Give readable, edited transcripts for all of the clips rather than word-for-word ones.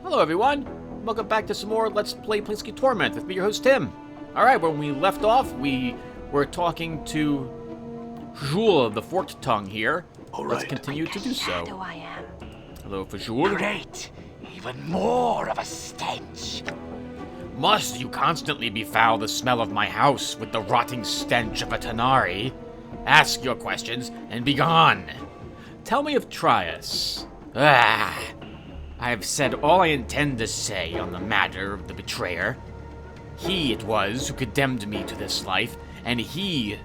Hello everyone, welcome back to some more Let's Play Planescape Torment with me, your host Tim. Alright, when we left off, we were talking to Sigil of the Forked Tongue here. Let's continue to do so. Hello, Sigil. Great! Even more of a stench! Must you constantly befoul the smell of my house with the rotting stench of a Lotaeri? Ask your questions and be gone. Tell me of Trias. I have said all I intend to say on the matter of the betrayer. He it was who condemned me to this life, and he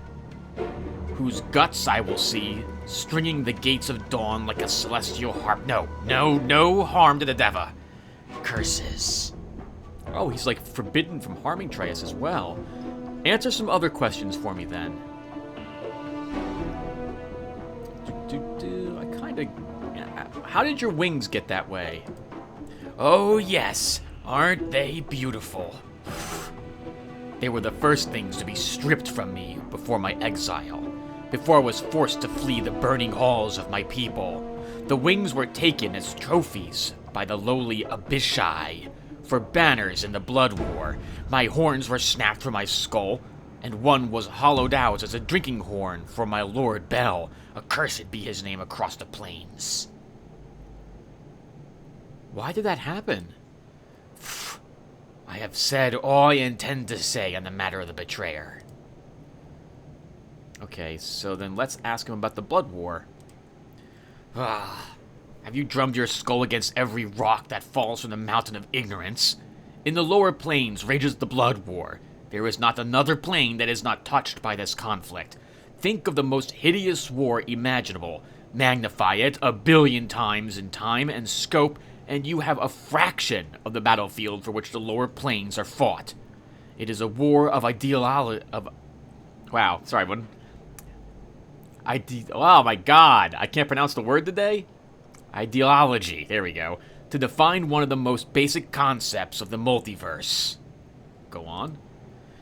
whose guts I will see, stringing the gates of dawn like a celestial harp. No harm to the devil. Curses. Oh, he's like forbidden from harming Trias as well. Answer some other questions for me then. How did your wings get that way? Oh yes, aren't they beautiful? They were the first things to be stripped from me before my exile, before I was forced to flee the burning halls of my people. The wings were taken as trophies by the lowly Abishai for banners in the blood war. My horns were snapped from my skull, and one was hollowed out as a drinking horn for my lord Bel. Accursed be his name across the plains. Why did that happen? I have said all I intend to say on the matter of the betrayer. Okay, so then let's ask him about the blood war. Have you drummed your skull against every rock that falls from the mountain of ignorance? In the lower plains rages the blood war. There is not another plane that is not touched by this conflict. Think of the most hideous war imaginable. Magnify it 1 billion times in time and scope, and you have a fraction of the battlefield for which the lower planes are fought. It is a war of ideology. Oh my god, I can't pronounce the word today? Ideology, there we go. To define one of the most basic concepts of the multiverse. Go on.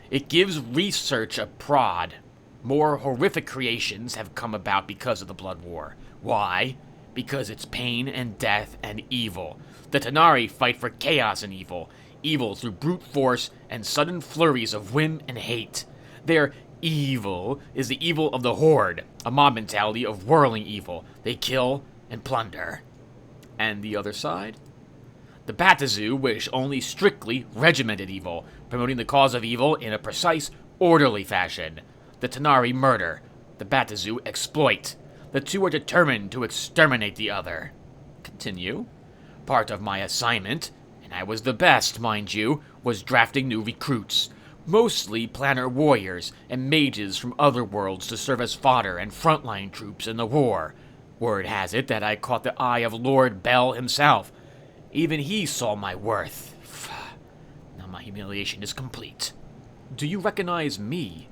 It gives research a prod. More horrific creations have come about because of the blood war. Why? Because it's pain and death and evil. The Lotaeri fight for chaos and evil. Evil through brute force and sudden flurries of whim and hate. Their evil is the evil of the Horde, a mob mentality of whirling evil. They kill and plunder. And the other side? The Batazu wish only strictly regimented evil, promoting the cause of evil in a precise, orderly fashion. The Lotaeri murder. The Batazu exploit. The two are determined to exterminate the other. Continue. Part of my assignment, and I was the best, mind you, was drafting new recruits. Mostly planner warriors and mages from other worlds to serve as fodder and frontline troops in the war. Word has it that I caught the eye of Lord Bel himself. Even he saw my worth. Now my humiliation is complete. Do you recognize me?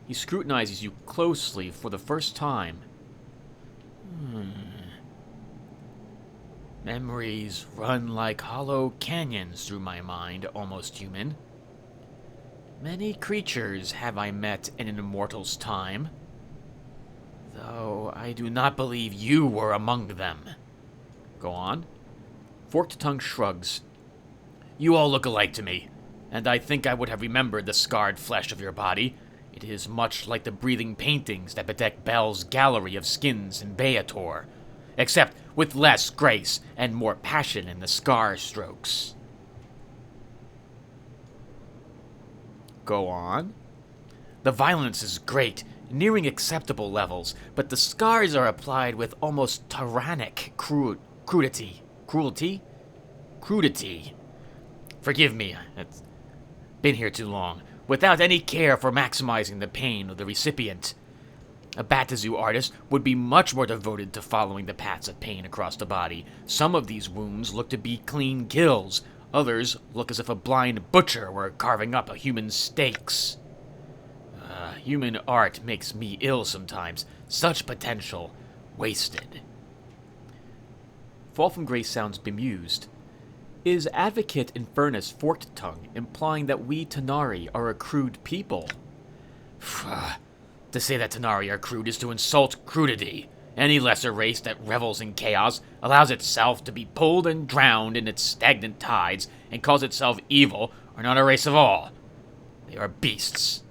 He scrutinizes you closely for the first time. Memories run like hollow canyons through my mind, almost human. Many creatures have I met in an immortal's time, though I do not believe you were among them. Go on. Forked Tongue shrugs. You all look alike to me, and I think I would have remembered the scarred flesh of your body. It is much like the breathing paintings that bedeck Bel's gallery of skins in Beator, except with less grace and more passion in the scar strokes. Go on. The violence is great, nearing acceptable levels, but the scars are applied with almost tyrannic crudity. Crudity. Forgive me, it's been here too long. Without any care for maximizing the pain of the recipient. A Batazu artist would be much more devoted to following the paths of pain across the body. Some of these wounds look to be clean kills. Others look as if a blind butcher were carving up a human steaks. Human art makes me ill sometimes. Such potential. Wasted. Fall from Grace sounds bemused. Is Advocate Infernus Forked Tongue implying that we Lotaeri are a crude people? To say that Lotaeri are crude is to insult crudity. Any lesser race that revels in chaos allows itself to be pulled and drowned in its stagnant tides and calls itself evil are not a race at all. They are beasts.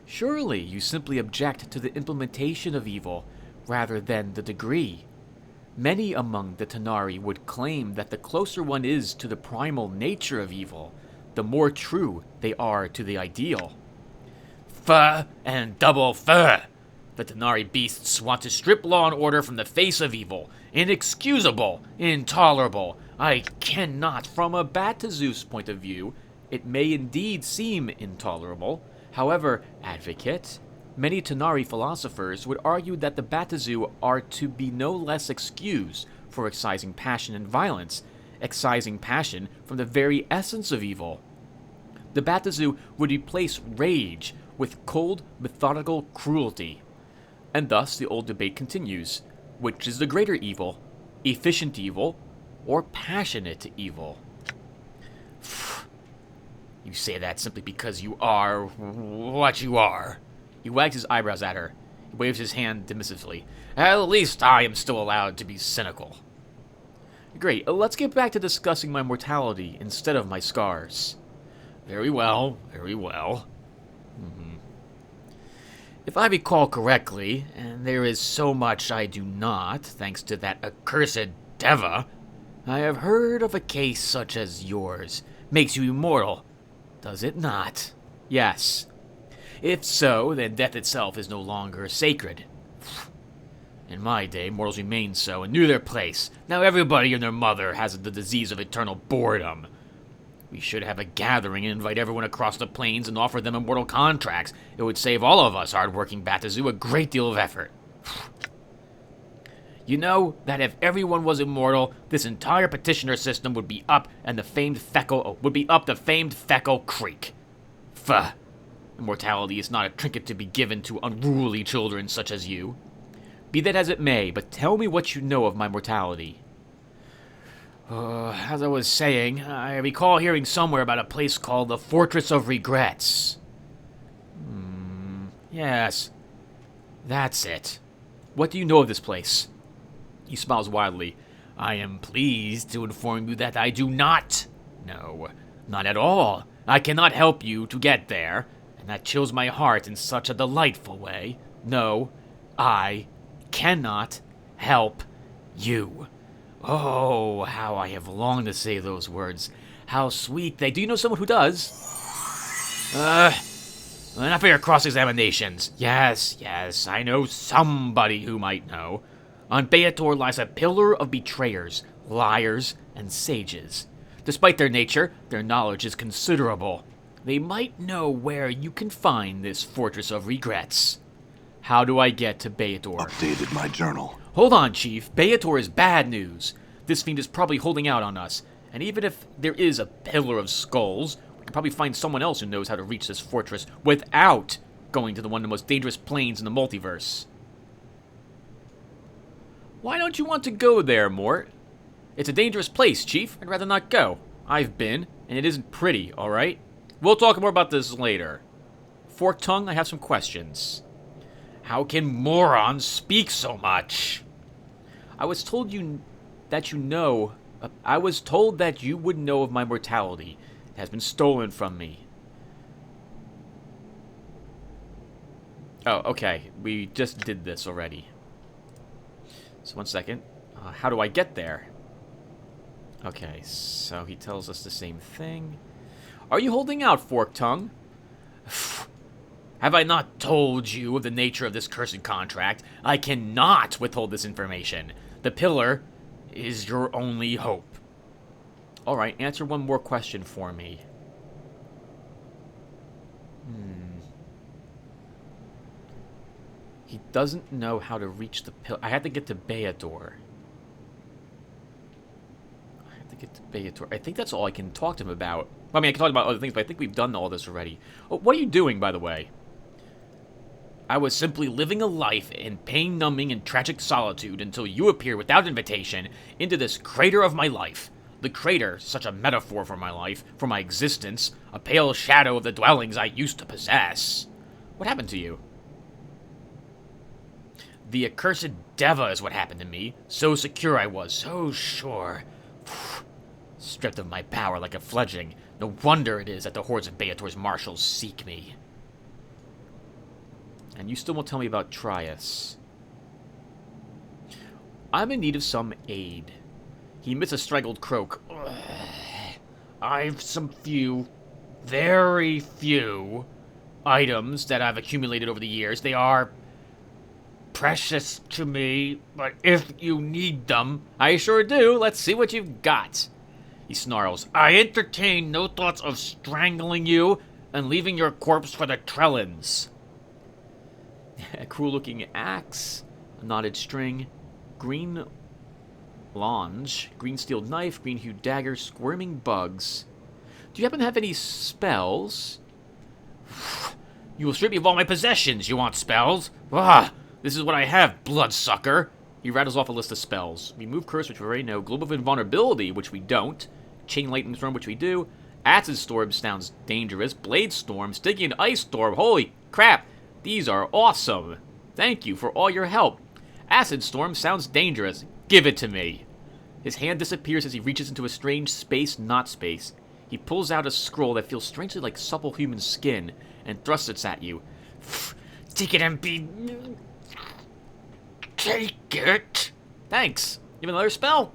Surely you simply object to the implementation of evil rather than the degree. Many among the Tanari would claim that the closer one is to the primal nature of evil, the more true they are to the ideal. Fur and double fur! The Tanari beasts want to strip law and order from the face of evil. Inexcusable, intolerable. I cannot. From a Batazu's point of view, it may indeed seem intolerable. However, advocate, many Tanari philosophers would argue that the Batazu are to be no less excused for excising passion and violence, excising passion from the very essence of evil. The Batazu would replace rage with cold, methodical cruelty. And thus the old debate continues. Which is the greater evil? Efficient evil or passionate evil? You say that simply because you are what you are. He wags his eyebrows at her. He waves his hand dismissively. At least I am still allowed to be cynical. Great, let's get back to discussing my mortality instead of my scars. Very well, very well. If I recall correctly, and there is so much I do not, thanks to that accursed Deva, I have heard of a case such as yours. Makes you immortal, does it not? Yes. If so, then death itself is no longer sacred. In my day, mortals remained so and knew their place. Now everybody and their mother has the disease of eternal boredom. We should have a gathering and invite everyone across the plains and offer them immortal contracts. It would save all of us hard-working Batazu a great deal of effort. You know that if everyone was immortal, this entire petitioner system would be up and the famed Feckle Creek. Fuh. Immortality is not a trinket to be given to unruly children such as you. Be that as it may, but tell me what you know of my mortality. As I was saying, I recall hearing somewhere about a place called the Fortress of Regrets. Yes, that's it. What do you know of this place? He smiles wildly. I am pleased to inform you that I do not. No, not at all. I cannot help you to get there, and that chills my heart in such a delightful way. No, I cannot help you. Oh, how I have longed to say those words. How sweet they... Do you know someone who does? Enough of your cross-examinations. Yes, I know somebody who might know. On Beator lies a pillar of betrayers, liars, and sages. Despite their nature, their knowledge is considerable. They might know where you can find this Fortress of Regrets. How do I get to Beator? Updated my journal. Hold on, Chief. Beator is bad news. This fiend is probably holding out on us. And even if there is a pillar of skulls, we can probably find someone else who knows how to reach this fortress without going to one of the most dangerous planes in the multiverse. Why don't you want to go there, Mort? It's a dangerous place, Chief. I'd rather not go. I've been, and it isn't pretty, alright? We'll talk more about this later. Forked Tongue, I have some questions. How can morons speak so much? I was told that you would know of my mortality. It has been stolen from me. Oh, okay. We just did this already. So, one second. How do I get there? Okay, so he tells us the same thing. Are you holding out, Forked Tongue? Have I not told you of the nature of this cursed contract? I cannot withhold this information. The pillar is your only hope. Alright, answer one more question for me. He doesn't know how to reach the pillar. I had to get to Beator. I think that's all I can talk to him about. I mean, I can talk about other things, but I think we've done all this already. Oh, what are you doing, by the way? I was simply living a life in pain-numbing and tragic solitude until you appeared without invitation into this crater of my life. The crater, such a metaphor for my life, for my existence, a pale shadow of the dwellings I used to possess. What happened to you? The accursed Deva is what happened to me. So secure I was, so sure. Stripped of my power like a fledgling. No wonder it is that the hordes of Beator's marshals seek me. And you still won't tell me about Trias. I'm in need of some aid. He emits a strangled croak. I've some few, very few, items that I've accumulated over the years. They are precious to me, but if you need them... I sure do. Let's see what you've got. He snarls. I entertain no thoughts of strangling you and leaving your corpse for the Trellins. A cruel-looking axe, a knotted string, green longe, green steel knife, green hued dagger, squirming bugs. Do you happen to have any spells? You will strip me of all my possessions. You want spells? This is what I have, bloodsucker. He rattles off a list of spells. Remove curse, which we already know. Globe of invulnerability, which we don't. Chain lightning storm, which we do. Acid storm sounds dangerous. Bladestorm, sticky and ice storm. Holy crap, these are awesome. Thank you for all your help. Acid storm sounds dangerous. Give it to me. His hand disappears as he reaches into a strange space, not space. He pulls out a scroll that feels strangely like supple human skin and thrusts it at you. Take it and be... Take it. Thanks. You have another spell?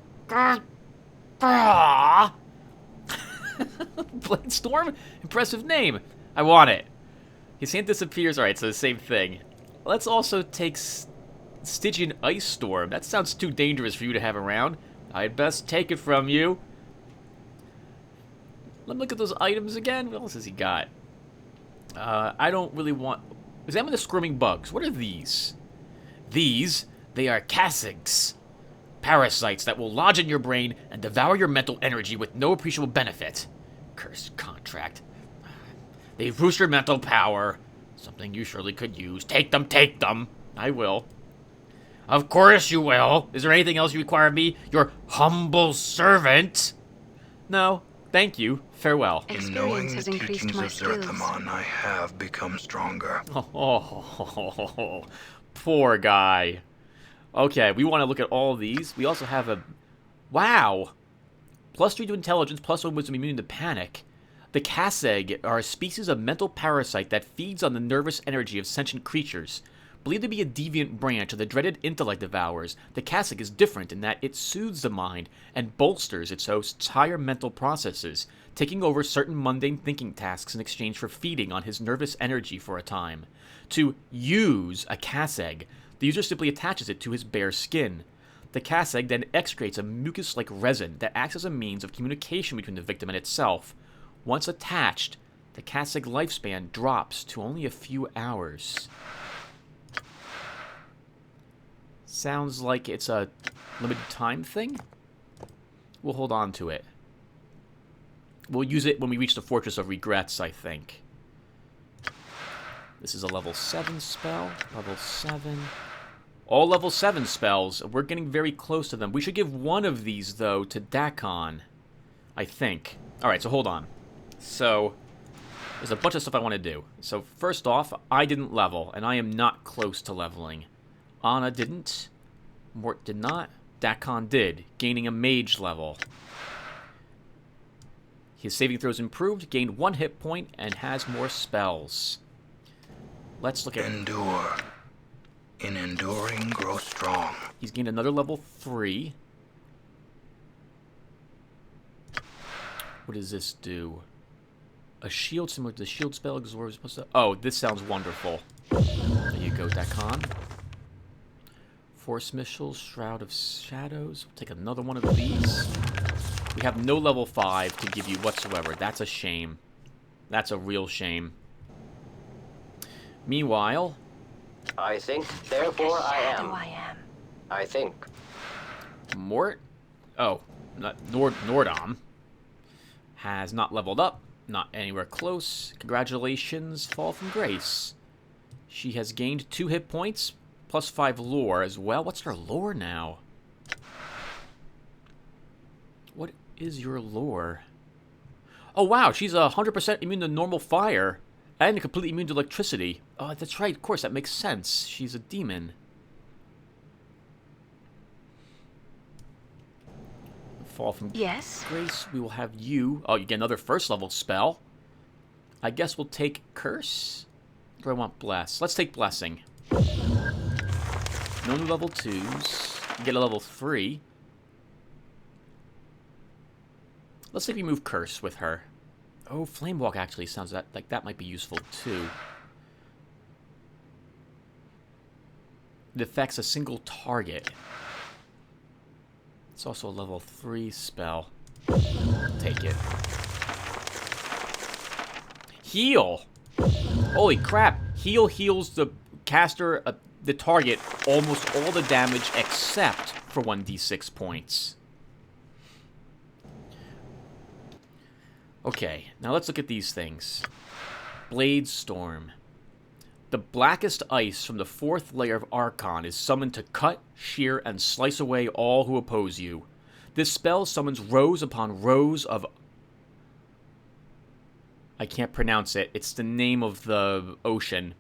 Bladestorm? Impressive name. I want it. His hand disappears. Alright, so the same thing. Let's also take Stygian Ice Storm. That sounds too dangerous for you to have around. I'd best take it from you. Let me look at those items again. What else has he got? I don't really want... Examine the squirming bugs. What are these? These, they are Cassigs. Parasites that will lodge in your brain and devour your mental energy with no appreciable benefit. Cursed contract. They boost your mental power. Something you surely could use. Take them, take them. I will. Of course you will. Is there anything else you require of me? Your humble servant? No, thank you. Farewell. In knowing the teachings of Zerthamon, I have become stronger. Oh, poor guy. Okay, we want to look at all of these. We also have a... Wow! +3 to intelligence, +1 wisdom, immune to panic. The Casseg are a species of mental parasite that feeds on the nervous energy of sentient creatures. Believed to be a deviant branch of the dreaded intellect devourers, the Casseg is different in that it soothes the mind and bolsters its host's higher mental processes, taking over certain mundane thinking tasks in exchange for feeding on his nervous energy for a time. To use a Casseg, the user simply attaches it to his bare skin. The Casseg then excretes a mucus-like resin that acts as a means of communication between the victim and itself. Once attached, the Casseg lifespan drops to only a few hours. Sounds like it's a limited time thing? We'll hold on to it. We'll use it when we reach the Fortress of Regrets, I think. This is a level 7 spell. Level 7. All level 7 spells. We're getting very close to them. We should give one of these, though, to Dakon. I think. Alright, so hold on. So, there's a bunch of stuff I want to do. So, first off, I didn't level, and I am not close to leveling. Anna didn't. Mort did not. Dakon did, gaining a mage level. His saving throws improved, gained 1 hit point, and has more spells. Let's look at... Endure. In enduring, grow strong. He's gained another level 3. What does this do? A shield similar to the shield spell absorbs... Oh, this sounds wonderful. There you go, Dakon. Force Missile, Shroud of Shadows. We'll take another one of these. We have no level 5 to give you whatsoever. That's a shame. That's a real shame. Meanwhile... I think, therefore I am. I think. Mort? Oh, not Noordam. Has not leveled up. Not anywhere close. Congratulations, Fall from Grace. She has gained 2 hit points, plus 5 lore as well. What's her lore now? What is your lore? Oh, wow, she's 100% immune to normal fire. And completely immune to electricity. Oh, that's right, of course, that makes sense. She's a demon. fall from Yes? grace. We will have you. Oh, you get another first level spell. I guess we'll take Curse. Or do I want Bless? Let's take Blessing. No new level 2s. You get a level 3. Let's say we move Curse with her. Oh, Flamewalk actually sounds like that might be useful too. It affects a single target. It's also a level 3 spell. Take it. Heal! Holy crap! Heal heals the caster, the target, almost all the damage except for 1d6 points. Okay, now let's look at these things. Bladestorm. The blackest ice from the 4th layer of Archon is summoned to cut, shear, and slice away all who oppose you. This spell summons rows upon rows of... I can't pronounce it. It's the name of the ocean.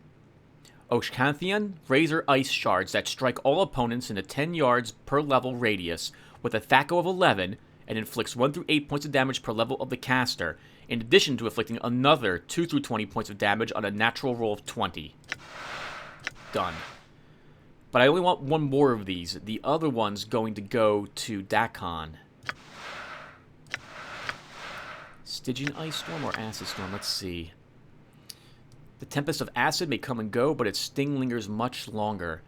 Oshkanthian Razor Ice Shards that strike all opponents in a 10 yards per level radius with a THAC0 of 11 and inflicts 1 through 8 points of damage per level of the caster, in addition to inflicting another 2 through 20 points of damage on a natural roll of 20. Done. But I only want one more of these. The other one's going to go to Dakon. Stygian Ice Storm or Acid Storm? Let's see. The Tempest of Acid may come and go, but its sting lingers much longer.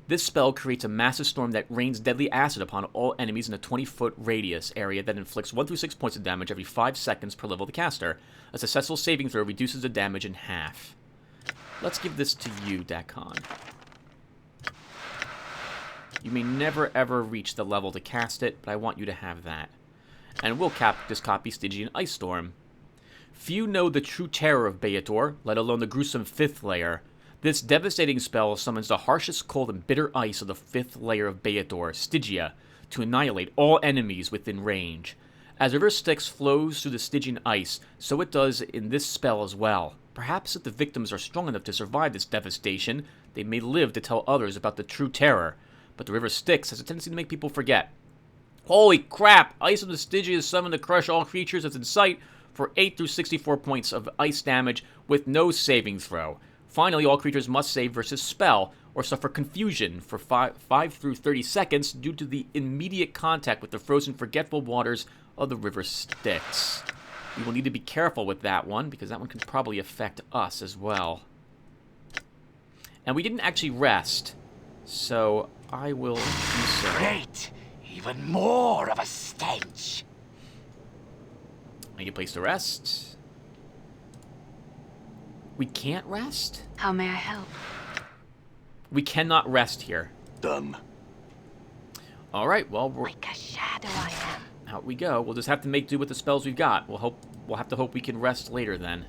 This spell creates a massive storm that rains deadly acid upon all enemies in a 20-foot radius area that inflicts 1 through 6 points of damage every 5 seconds per level of the caster. A successful saving throw reduces the damage in half. Let's give this to you, Dakon. You may never ever reach the level to cast it, but I want you to have that. And we'll just copy Stygian Ice Storm. Few know the true terror of Beator, let alone the gruesome 5th layer. This devastating spell summons the harshest cold and bitter ice of the 5th layer of Beator, Stygia, to annihilate all enemies within range. As River Styx flows through the Stygian ice, so it does in this spell as well. Perhaps if the victims are strong enough to survive this devastation, they may live to tell others about the true terror. But the River Styx has a tendency to make people forget. Holy crap! Ice of the Stygia is summoned to crush all creatures that's in sight for 8 through 64 points of ice damage with no saving throw. Finally, all creatures must save versus spell, or suffer confusion for 5 through 30 seconds due to the immediate contact with the frozen forgetful waters of the River Styx. We will need to be careful with that one, because that one can probably affect us as well. And we didn't actually rest, so I will do so. Great! Even more of a stench! Make a place to rest. We can't rest? How may I help? We cannot rest here. Done. Alright, well, Like a shadow I am. out we go. We'll just have to make do with the spells we've got. We'll have to hope we can rest later then.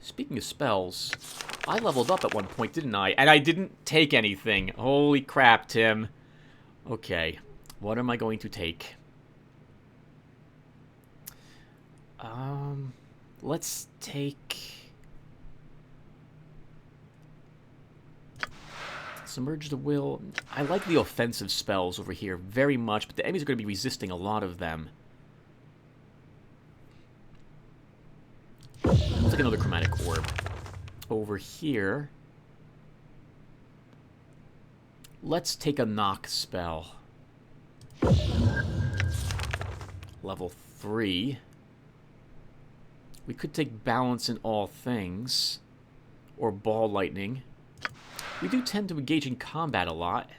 Speaking of spells, I leveled up at one point, didn't I? And I didn't take anything. Holy crap, Tim. Okay, what am I going to take? Let's take... Submerge the Will. I like the offensive spells over here very much, but the enemies are going to be resisting a lot of them. Let's take another Chromatic Orb. Over here, let's take a knock spell. Level 3. We could take Balance in All Things, or Ball Lightning. We do tend to engage in combat a lot.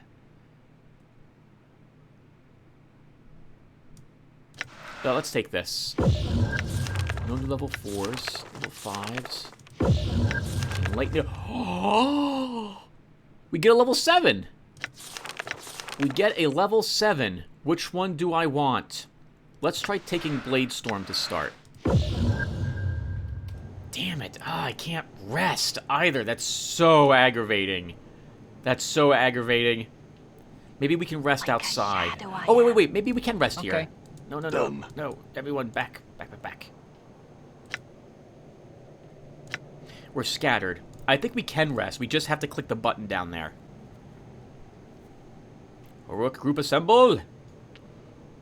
Let's take this. No new level 4s, level 5s. Lightning. Oh! We get a level 7! We get a level 7. Which one do I want? Let's try taking Bladestorm to start. Damn it. I can't rest either. That's so aggravating. That's so aggravating. Maybe we can rest outside. Oh, wait. Maybe we can rest here. No. No. Everyone back. Back. We're scattered. I think we can rest. We just have to click the button down there. Heroic group assemble.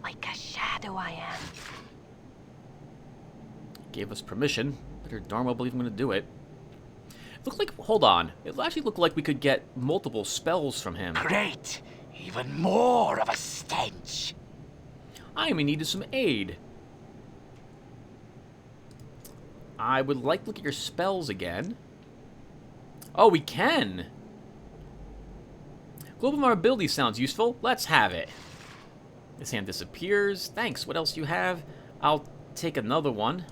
Like a shadow I am. Gave us permission. Better darn well believe I'm going to do it. Look like, hold on. It actually looked like we could get multiple spells from him. Great! Even more of a stench! I am in need of some aid. I would like to look at your spells again. Oh, we can! Global Vulnerability sounds useful. Let's have it. This hand disappears. Thanks. What else do you have? I'll take another one.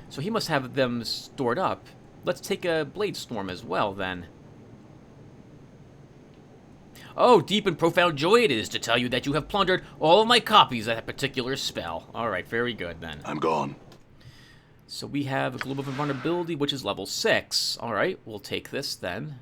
So he must have them stored up. Let's take a Bladestorm as well, then. Oh, deep and profound joy it is to tell you that you have plundered all of my copies of that particular spell. Alright, very good, then. I'm gone. So we have a Global Invulnerability, which is level 6. Alright, we'll take this, then.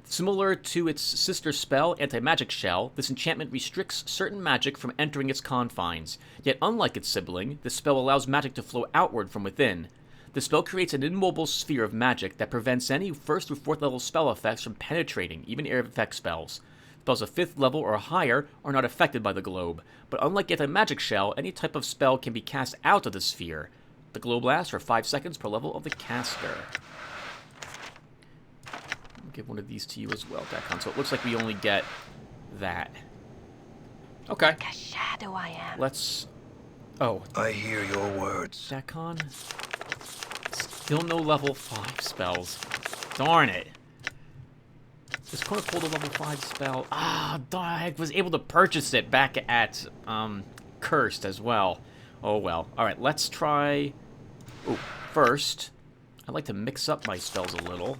Similar to its sister spell, Anti-Magic Shell, this enchantment restricts certain magic from entering its confines. Yet unlike its sibling, this spell allows magic to flow outward from within. The spell creates an immobile sphere of magic that prevents any 1st through 4th level spell effects from penetrating, even area effect spells. Spells of 5th level or higher are not affected by the globe, but unlike Anti-Magic Shell, any type of spell can be cast out of the sphere. The globe lasts for 5 seconds per level of the caster. Give one of these to you as well, Dakon. So it looks like we only get that. Okay. Like a shadow I am. Let's... Oh. I hear your words. Dakon. Still no level 5 spells. Darn it. This corner pulled a level 5 spell. Ah, I was able to purchase it back at Cursed as well. Oh well. Alright, let's try... Ooh, first, I'd like to mix up my spells a little.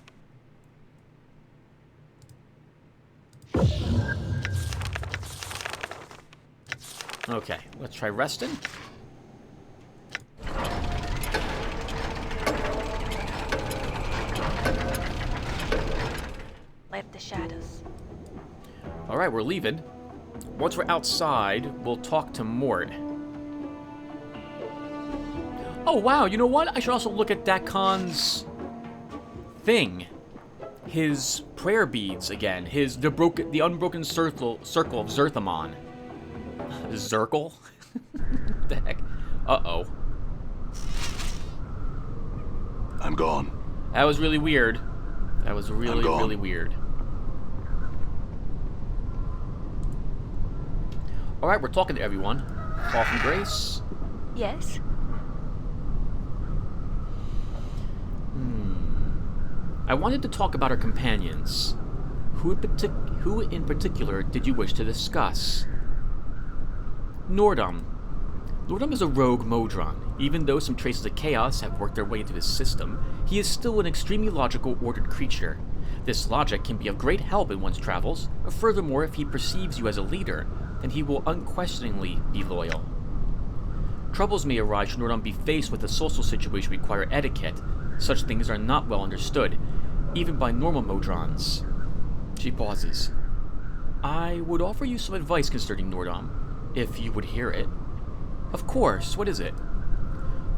Okay, let's try Reston. Left the shadows. Alright, we're leaving. Once we're outside, we'll talk to Mort. Oh, wow, you know what? I should also look at Dakon's thing. His prayer beads again. The unbroken circle of Zerthamon. Zirkle? The heck? Uh-oh. I'm gone. That was really weird. That was really, really weird. Alright, we're talking to everyone. Fall from Grace. Yes? I wanted to talk about our companions. Who in particular did you wish to discuss? Noordam. Noordam is a rogue Modron. Even though some traces of chaos have worked their way into his system, he is still an extremely logical, ordered creature. This logic can be of great help in one's travels, but furthermore, if he perceives you as a leader, then he will unquestioningly be loyal. Troubles may arise should Noordam be faced with a social situation require etiquette. Such things are not well understood, even by normal Modrons. She pauses. I would offer you some advice concerning Noordam, if you would hear it. Of course, what is it?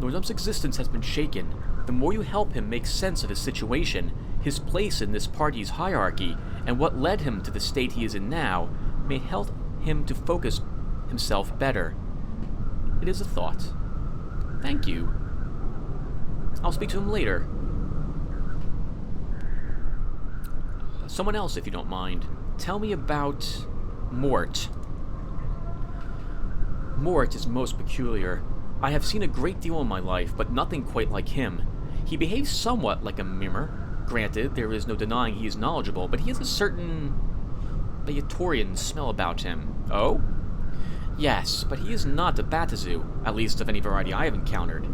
Noordam's existence has been shaken. The more you help him make sense of his situation, his place in this party's hierarchy, and what led him to the state he is in now, may help him to focus himself better. It is a thought. Thank you. I'll speak to him later. Someone else, if you don't mind. Tell me about Mort. Mort is most peculiar. I have seen a great deal in my life, but nothing quite like him. He behaves somewhat like a mimmer. Granted, there is no denying he is knowledgeable, but he has a certain Bladestorian smell about him. Oh? Yes, but he is not a Batazu, at least of any variety I have encountered.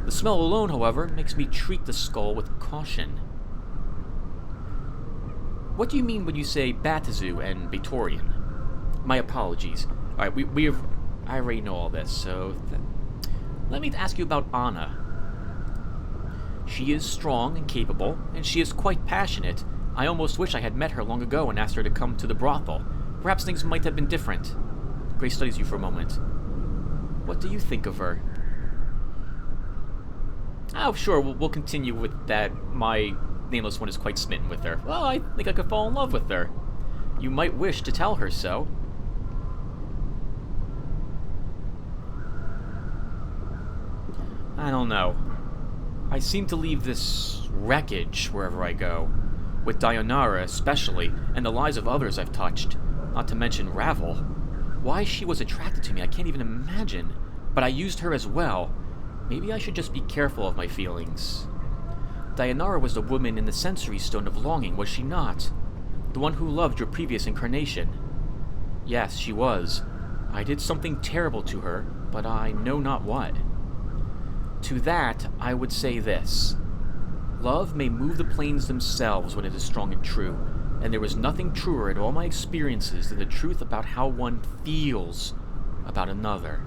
The smell alone, however, makes me treat the skull with caution. What do you mean when you say Batazu and Bladestorian? My apologies. Alright, I already know all this, so... Let me ask you about Anna. She is strong and capable, and she is quite passionate. I almost wish I had met her long ago and asked her to come to the brothel. Perhaps things might have been different. Grace studies you for a moment. What do you think of her? Oh, sure, we'll continue with that. My nameless one is quite smitten with her. Well, I think I could fall in love with her. You might wish to tell her so. I don't know. I seem to leave this wreckage wherever I go. With Dayanara especially, and the lives of others I've touched. Not to mention Ravel. Why she was attracted to me, I can't even imagine. But I used her as well. Maybe I should just be careful of my feelings. Dayanara was the woman in the sensory stone of longing, was she not? The one who loved your previous incarnation. Yes, she was. I did something terrible to her, but I know not what. To that, I would say this. Love may move the planes themselves when it is strong and true, and there was nothing truer in all my experiences than the truth about how one feels about another.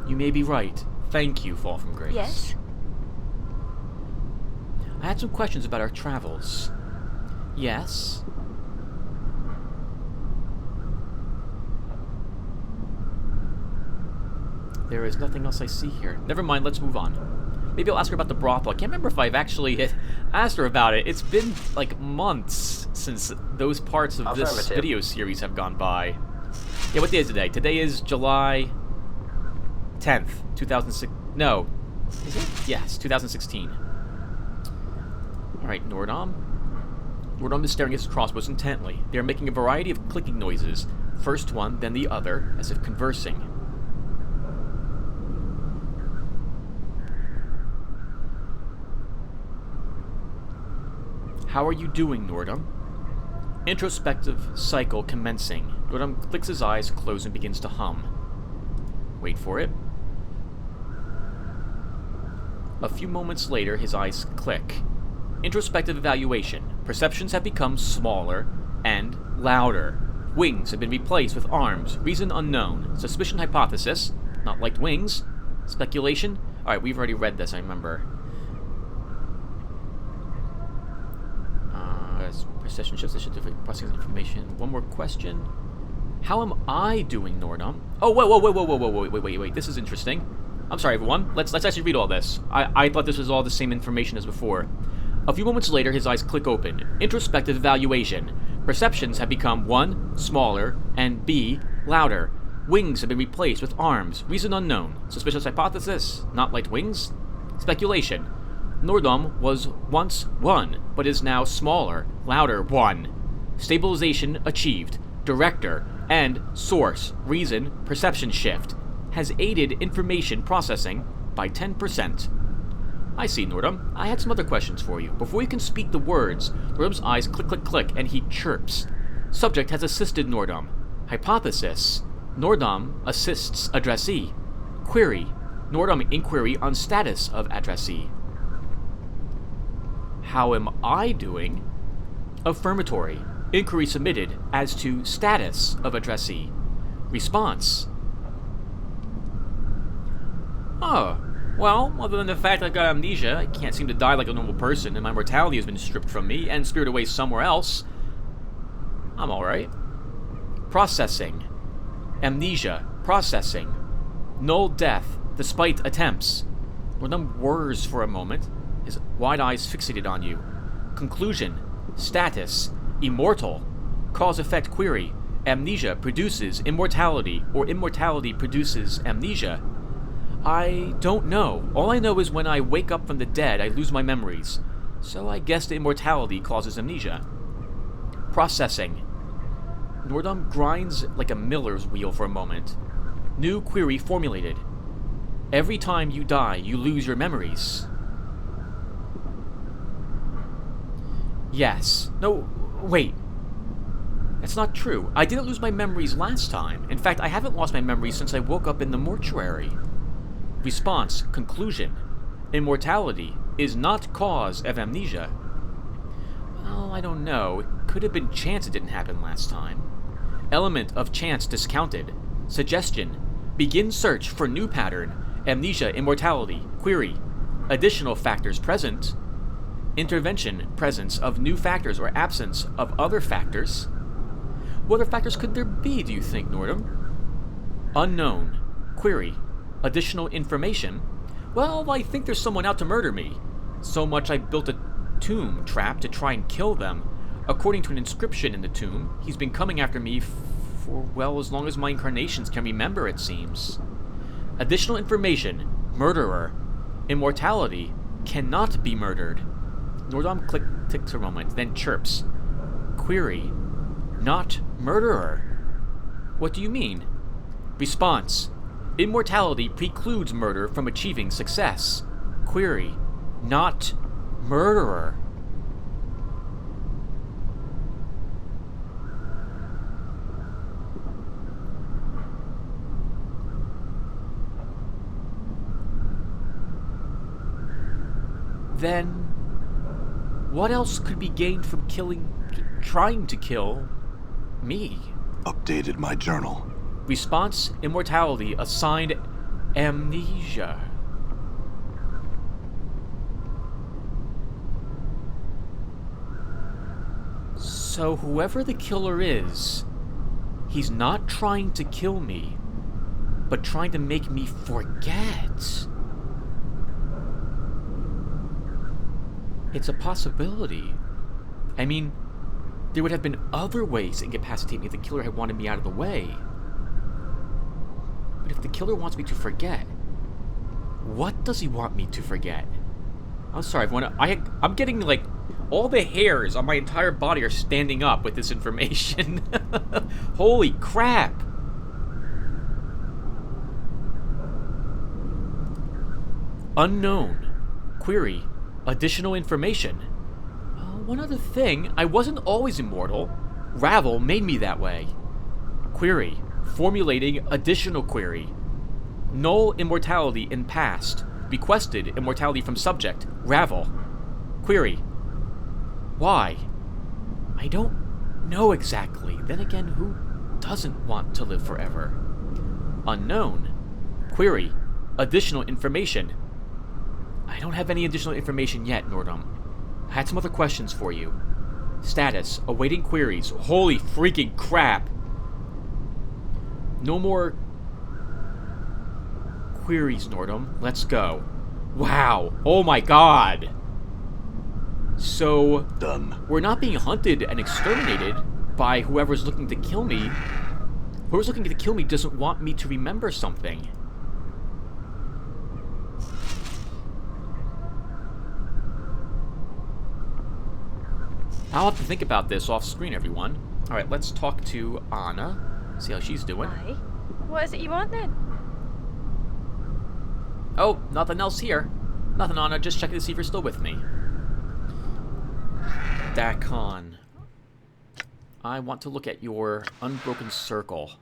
You may be right. Thank you, Fall from Grace. Yes? I had some questions about our travels. Yes? There is nothing else I see here. Never mind, let's move on. Maybe I'll ask her about the brothel. I can't remember if I've actually asked her about it. It's been, like, months since those parts of this video series have gone by. Yeah, what day is today? Today is July 10th, 2006. No. Is it? Yes, 2016. Alright, Noordam. Noordam is staring at his crossbows intently. They are making a variety of clicking noises. First one, then the other, as if conversing. How are you doing, Noordam? Introspective cycle commencing. Noordam clicks his eyes close and begins to hum. Wait for it. A few moments later, his eyes click. Introspective evaluation. Perceptions have become smaller and louder. Wings have been replaced with arms. Reason unknown. Suspicion hypothesis. Not like wings. Speculation. Alright, we've already read this, I remember. Perception shifts, processing information. One more question. How am I doing, Noordam? Oh, wait. This is interesting. I'm sorry, everyone. Let's actually read all this. I thought this was all the same information as before. A few moments later, his eyes click open. Introspective evaluation. Perceptions have become 1, smaller, and B, louder. Wings have been replaced with arms. Reason unknown. Suspicious hypothesis. Not light wings. Speculation. Noordam was once 1, but is now smaller, louder 1. Stabilization achieved. Director and source, reason, perception shift. Has aided information processing by 10%. I see, Noordam. I had some other questions for you. Before you can speak the words, Noordam's eyes click, and he chirps. Subject has assisted Noordam. Hypothesis. Noordam assists addressee. Query. Noordam inquiry on status of addressee. How am I doing? Affirmatory. Inquiry submitted as to status of addressee. Response. Oh, well, other than the fact I've got amnesia, I can't seem to die like a normal person, and my mortality has been stripped from me and spirited away somewhere else, I'm alright. Processing. Amnesia. Processing. Null death, despite attempts. Noordam whirs for a moment, his wide eyes fixated on you. Conclusion. Status. Immortal. Cause-effect query. Amnesia produces immortality, or immortality produces amnesia. I don't know. All I know is when I wake up from the dead, I lose my memories. So I guess the immortality causes amnesia. Processing. Noordam grinds like a miller's wheel for a moment. New query formulated. Every time you die, you lose your memories. Yes. No, wait. That's not true. I didn't lose my memories last time. In fact, I haven't lost my memories since I woke up in the mortuary. Response. Conclusion. Immortality is not cause of amnesia. Well, I don't know. It could have been chance it didn't happen last time. Element of chance discounted. Suggestion. Begin search for new pattern. Amnesia, immortality. Query. Additional factors present. Intervention. Presence of new factors or absence of other factors. What other factors could there be, do you think, Noordam? Unknown. Query. Additional information? Well, I think there's someone out to murder me. So much I built a tomb trap to try and kill them. According to an inscription in the tomb, he's been coming after me for, well, as long as my incarnations can remember, it seems. Additional information. Murderer. Immortality. Cannot be murdered. Noordam ticks a moment, then chirps. Query. Not murderer. What do you mean? Response. Immortality precludes murder from achieving success. Query. Not murderer. Then, what else could be gained from trying to kill me? Updated my journal. Response, immortality, assigned amnesia. So whoever the killer is, he's not trying to kill me, but trying to make me forget. It's a possibility. I mean, there would have been other ways to incapacitate me if the killer had wanted me out of the way. But if the killer wants me to forget, what does he want me to forget? I'm sorry, everyone. I'm getting, like, all the hairs on my entire body are standing up with this information. Holy crap! Unknown. Query. Additional information. One other thing, I wasn't always immortal. Ravel made me that way. Query. Formulating additional query. Null immortality in past. Requested immortality from subject. Ravel. Query. Why? I don't know exactly. Then again, who doesn't want to live forever? Unknown. Query. Additional information. I don't have any additional information yet, Noordam. I had some other questions for you. Status. Awaiting queries. Holy freaking crap! No more queries, Noordam. Let's go. Wow. Oh my god. So, Done. We're not being hunted and exterminated by whoever's looking to kill me. Whoever's looking to kill me doesn't want me to remember something. I'll have to think about this off screen, everyone. Alright, let's talk to Anna. See how she's doing. Aye. What is it you want then? Oh, nothing else here. Nothing, Anna. Just checking to see if you're still with me. Dakon. I want to look at your unbroken circle.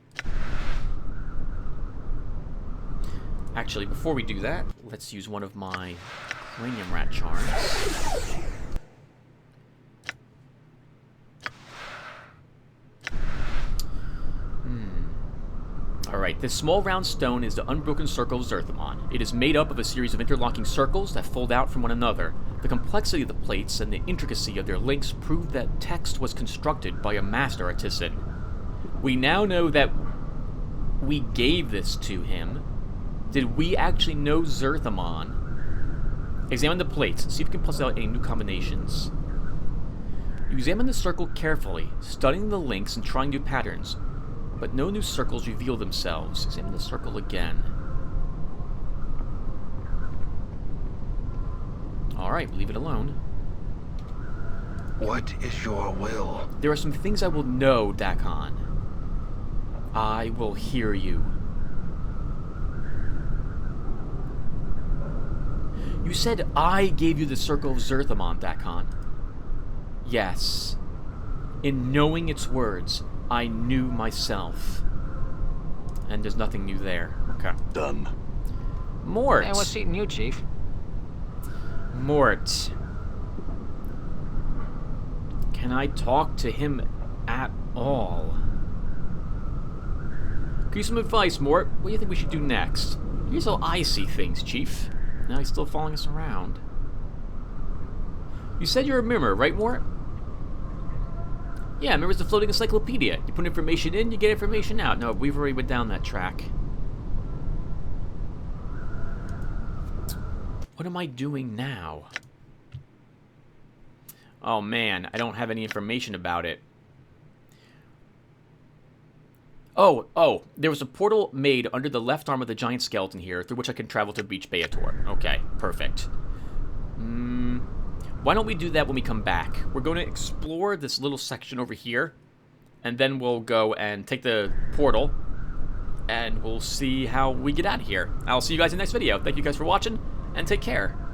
Actually, before we do that, let's use one of my cranium rat charms. Alright, this small round stone is the unbroken circle of Zerthamon. It is made up of a series of interlocking circles that fold out from one another. The complexity of the plates and the intricacy of their links prove that text was constructed by a master artisan. We now know that we gave this to him. Did we actually know Zerthamon? Examine the plates. See if we can puzzle out any new combinations. You examine the circle carefully, studying the links and trying new patterns. But no new circles reveal themselves. Examine the circle again. Alright, leave it alone. What is your will? There are some things I will know, Dakon. I will hear you. You said I gave you the circle of Zerthamon, Dakon. Yes. In knowing its words, I knew myself. And there's nothing new there. Okay. Done. Mort. Hey, what's eating you, Chief? Mort. Can I talk to him at all? Give you some advice, Mort. What do you think we should do next? Here's how I see things, Chief. Now he's still following us around. You said you're a mirror, right, Mort? Yeah, mirror's the floating encyclopedia. You put information in, you get information out. No, we've already went down that track. What am I doing now? Oh man, I don't have any information about it. Oh, there was a portal made under the left arm of the giant skeleton here, through which I can travel to Beach Beator. Okay, perfect. Why don't we do that when we come back? We're going to explore this little section over here, and then we'll go and take the portal, and we'll see how we get out of here. I'll see you guys in the next video. Thank you guys for watching, and take care.